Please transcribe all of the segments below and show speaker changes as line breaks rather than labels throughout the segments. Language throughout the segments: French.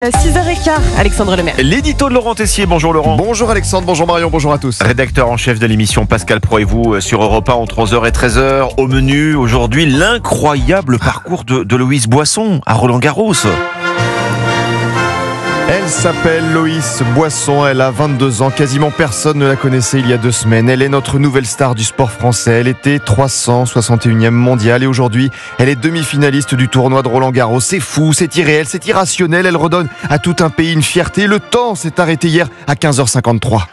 6h15, Alexandre Lemaire.
L'édito de Laurent Tessier, bonjour Laurent.
Bonjour Alexandre, bonjour Marion, bonjour à tous.
Rédacteur en chef de l'émission Pascal Pro et vous sur Europe 1 entre 11h et 13h. Au menu aujourd'hui, l'incroyable parcours de Loïs Boisson à Roland-Garros.
Elle s'appelle Loïs Boisson, elle a 22 ans, quasiment personne ne la connaissait il y a 2 semaines. Elle est notre nouvelle star du sport français, elle était 361e mondiale et aujourd'hui, elle est demi-finaliste du tournoi de Roland-Garros. C'est fou, c'est irréel, c'est irrationnel, elle redonne à tout un pays une fierté. Le temps s'est arrêté hier à 15h53.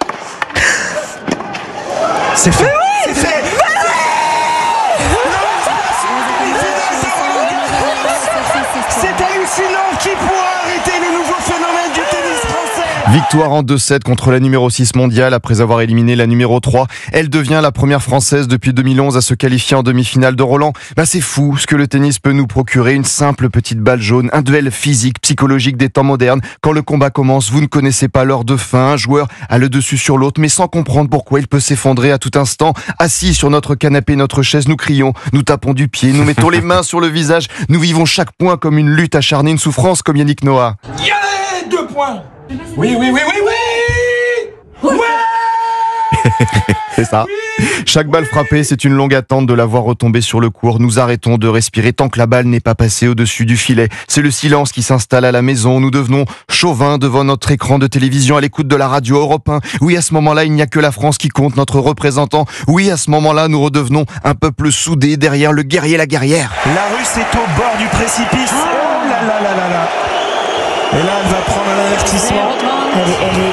C'est fait. C'est fait.
C'est hallucinant, qui pourra arrêter le nouveau phénomène du tennis français?
Victoire en 2-7 contre la numéro 6 mondiale après avoir éliminé la numéro 3. Elle devient la première française depuis 2011 à se qualifier en demi-finale de Roland. C'est fou ce que le tennis peut nous procurer. Une simple petite balle jaune, un duel physique, psychologique des temps modernes. Quand le combat commence, vous ne connaissez pas l'heure de fin. Un joueur a le dessus sur l'autre, mais sans comprendre pourquoi il peut s'effondrer à tout instant. Assis sur notre canapé, notre chaise, nous crions, nous tapons du pied, nous mettons les mains sur le visage. Nous vivons chaque point comme une lutte acharnée, une souffrance comme Yannick Noah.
Yeah, 2 points. Oui. Ouais.
C'est ça. Chaque balle frappée, c'est une longue attente de la voir retomber sur le court. Nous arrêtons de respirer tant que la balle n'est pas passée au-dessus du filet. C'est le silence qui s'installe à la maison. Nous devenons chauvins devant notre écran de télévision à l'écoute de la radio Europe 1. Oui, à ce moment-là, il n'y a que la France qui compte, notre représentant. Oui, à ce moment-là, nous redevenons un peuple soudé derrière le guerrier, la guerrière.
La Russe est au bord du précipice. Oh là là. Et là, elle va prendre un avertissement.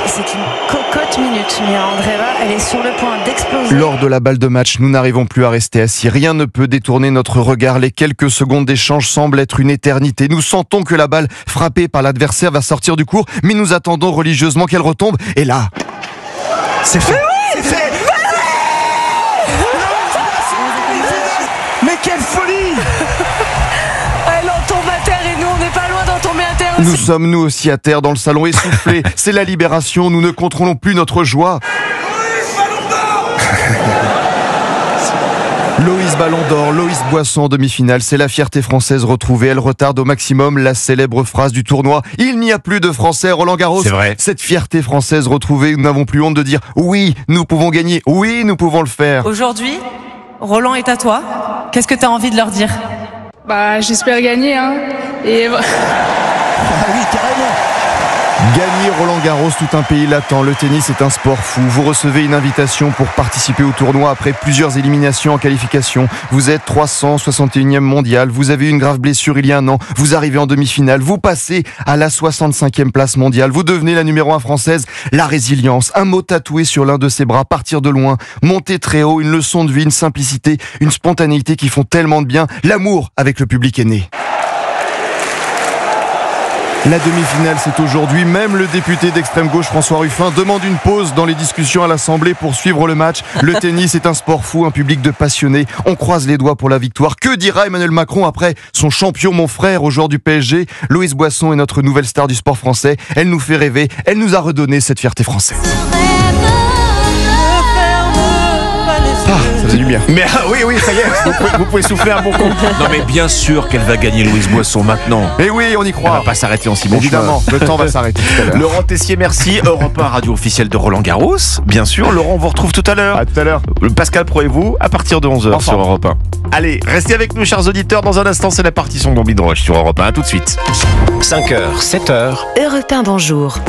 C'est une cocotte minute, mais Andreeva, elle est sur le point d'exploser.
Lors de la balle de match, nous n'arrivons plus à rester assis. Rien ne peut détourner notre regard. Les quelques secondes d'échange semblent être une éternité. Nous sentons que la balle frappée par l'adversaire va sortir du court, mais nous attendons religieusement qu'elle retombe. Et là, c'est fait.
C'est fait. Mais quelle folie!
Elle en tombe à terre et nous, on n'est pas loin d'en tomber à terre aussi.
Nous sommes nous aussi à terre dans le salon essoufflés. C'est la libération, nous ne contrôlons plus notre joie. Loïs Ballon d'Or, Loïs Boisson en demi-finale, c'est la fierté française retrouvée. Elle retarde au maximum la célèbre phrase du tournoi. Il n'y a plus de Français à Roland-Garros.
C'est vrai.
Cette fierté française retrouvée, nous n'avons plus honte de dire oui, nous pouvons gagner, oui, nous pouvons le faire.
Aujourd'hui, Roland est à toi. Qu'est-ce que tu as envie de leur dire?
J'espère gagner, Et
Ah oui, carrément.
Gagner Roland-Garros, tout un pays l'attend. Le tennis est un sport fou. Vous recevez une invitation pour participer au tournoi après plusieurs éliminations en qualification. Vous êtes 361e mondial. Vous avez eu une grave blessure il y a 1 an. Vous arrivez en demi-finale. Vous passez à la 65e place mondiale. Vous devenez la numéro 1 française. La résilience, un mot tatoué sur l'un de ses bras. Partir de loin, monter très haut, une leçon de vie, une simplicité, une spontanéité qui font tellement de bien. L'amour avec le public est né. La demi-finale, c'est aujourd'hui. Même le député d'extrême gauche, François Ruffin, demande une pause dans les discussions à l'Assemblée pour suivre le match. Le tennis est un sport fou, un public de passionnés. On croise les doigts pour la victoire. Que dira Emmanuel Macron après son champion, mon frère, au joueur du PSG? Loïs Boisson est notre nouvelle star du sport français. Elle nous fait rêver. Elle nous a redonné cette fierté française. Ça fait du bien.
Mais oui, ça y est, vous pouvez souffler un bon coup. Non mais bien sûr qu'elle va gagner Loïs Boisson maintenant.
Et oui, on y
Elle
croit.
va pas s'arrêter en si bon
Évidemment, le temps va s'arrêter tout à l'heure.
Laurent Tessier, merci. Europe 1, radio officielle de Roland-Garros. Bien sûr, Laurent, on vous retrouve tout à l'heure.
À tout à l'heure.
Pascal Pro et vous, à partir de 11h sur Europe 1. Allez, restez avec nous, chers auditeurs. Dans un instant, c'est la partie son d'Ambi de Roche sur Europe 1. À tout de suite.
5h, 7h.
Europe 1, bonjour.